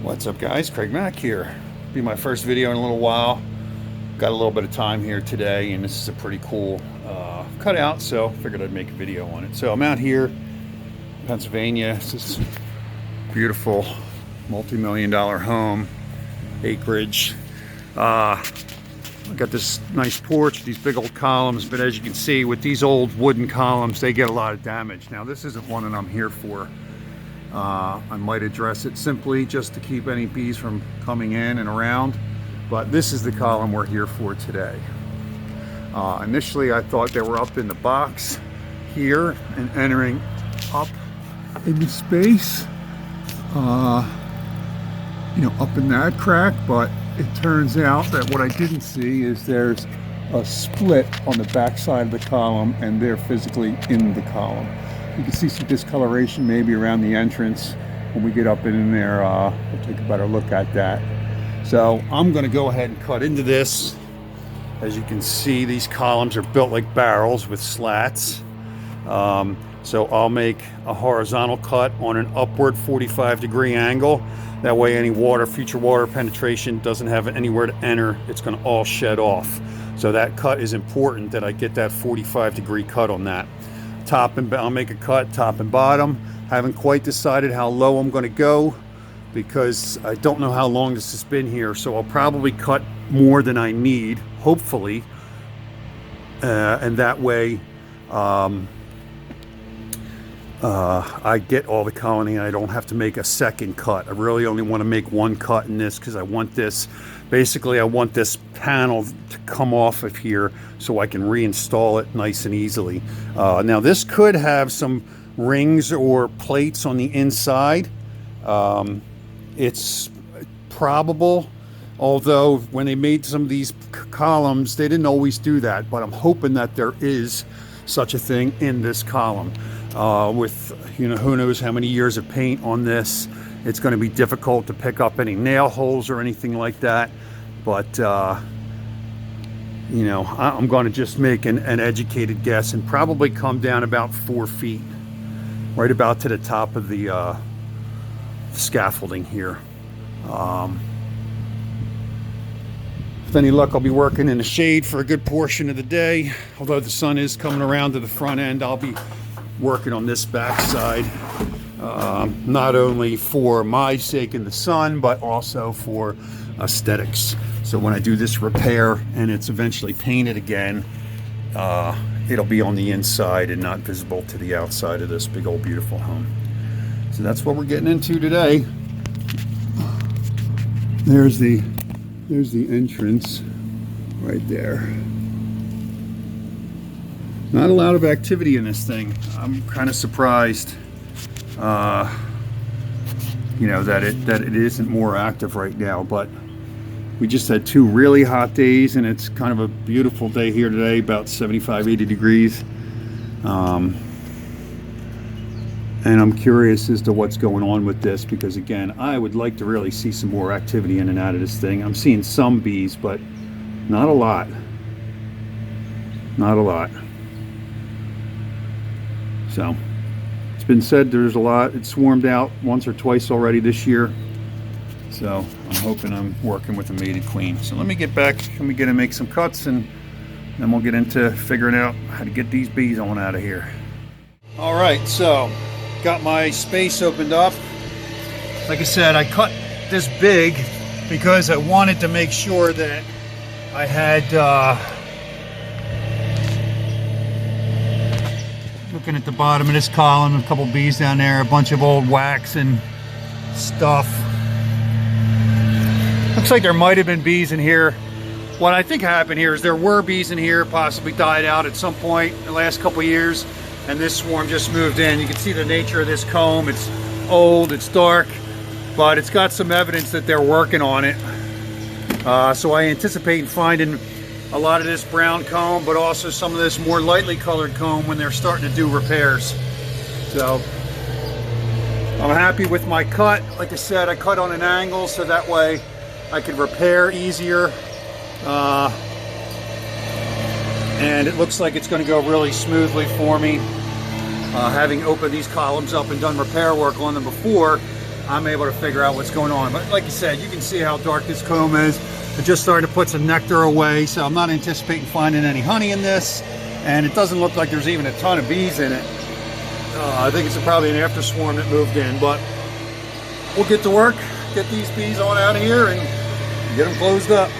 What's up, guys? Craig Mack here. Be my first video in a little while. Got a little bit of time here today, and this is a pretty cool cutout, so figured I'd make a video on it. So I'm out here in Pennsylvania. This is beautiful multi-million-dollar home, acreage. I got this nice porch, these big old columns, but as you can see, with these old wooden columns, they get a lot of damage. Now, this isn't one that I'm here for. I might address it simply just to keep any bees from coming in and around, but this is the column we're here for today. Initially, I thought they were up in the box here and entering up in the space, up in that crack, but it turns out that what I didn't see is there's a split on the back side of the column, and they're physically in the column. You can see some discoloration maybe around the entrance. When we get up in there, we'll take a better look at that. So I'm going to go ahead and cut into this. As you can see, these columns are built like barrels with slats. So I'll make a horizontal cut on an upward 45-degree angle. That way any future water penetration doesn't have anywhere to enter. It's going to all shed off. So that cut is important, that I get that 45-degree cut on that. I'll make a cut top and bottom. Haven't quite decided how low I'm going to go because I don't know how long this has been here, so I'll probably cut more than I need, hopefully, and that way I get all the colony and I don't have to make a second cut. I really only want to make one cut in this because I want this, basically I want this panel to come off of here so I can reinstall it nice and easily. Now this could have some rings or plates on the inside. It's probable, although when they made some of these columns, they didn't always do that, but I'm hoping that there is such a thing in this column. With, who knows how many years of paint on this, it's going to be difficult to pick up any nail holes or anything like that. But, I'm going to just make an educated guess and probably come down about 4 feet, right about to the top of the scaffolding here. With any luck, I'll be working in the shade for a good portion of the day. Although the sun is coming around to the front end, I'll be working on this back side, not only for my sake in the sun, but also for aesthetics. So when I do this repair and it's eventually painted again, it'll be on the inside and not visible to the outside of this big old beautiful home. So that's what we're getting into today. There's the entrance right there. Not a lot of activity in this thing. I'm kind of surprised, that it isn't more active right now. But we just had 2 really hot days, and it's kind of a beautiful day here today, about 75, 80 degrees. And I'm curious as to what's going on with this, because again, I would like to really see some more activity in and out of this thing. I'm seeing some bees, but not a lot. Not a lot. So it's been said there's a lot. It's swarmed out once or twice already this year. So I'm hoping I'm working with a mated queen. So let me get back. Let me get and make some cuts, and then we'll get into figuring out how to get these bees on out of here. All right, so got my space opened up. Like I said, I cut this big because I wanted to make sure that I had, looking at the bottom of this column, a couple bees down there, a bunch of old wax and stuff. Looks like there might have been bees in here. What I think happened here is there were bees in here, possibly died out at some point in the last couple of years, and this swarm just moved in. You can see the nature of this comb. It's old, it's dark, but it's got some evidence that they're working on it. So I anticipate finding a lot of this brown comb, but also some of this more lightly colored comb when they're starting to do repairs. So I'm happy with my cut. Like I said, I cut on an angle so that way I could repair easier. And it looks like it's going to go really smoothly for me. Having opened these columns up and done repair work on them before, I'm able to figure out what's going on. But like you said, you can see how dark this comb is. It just started to put some nectar away, so I'm not anticipating finding any honey in this. And it doesn't look like there's even a ton of bees in it. I think it's probably an after swarm that moved in, but we'll get to work, get these bees on out of here and get them closed up.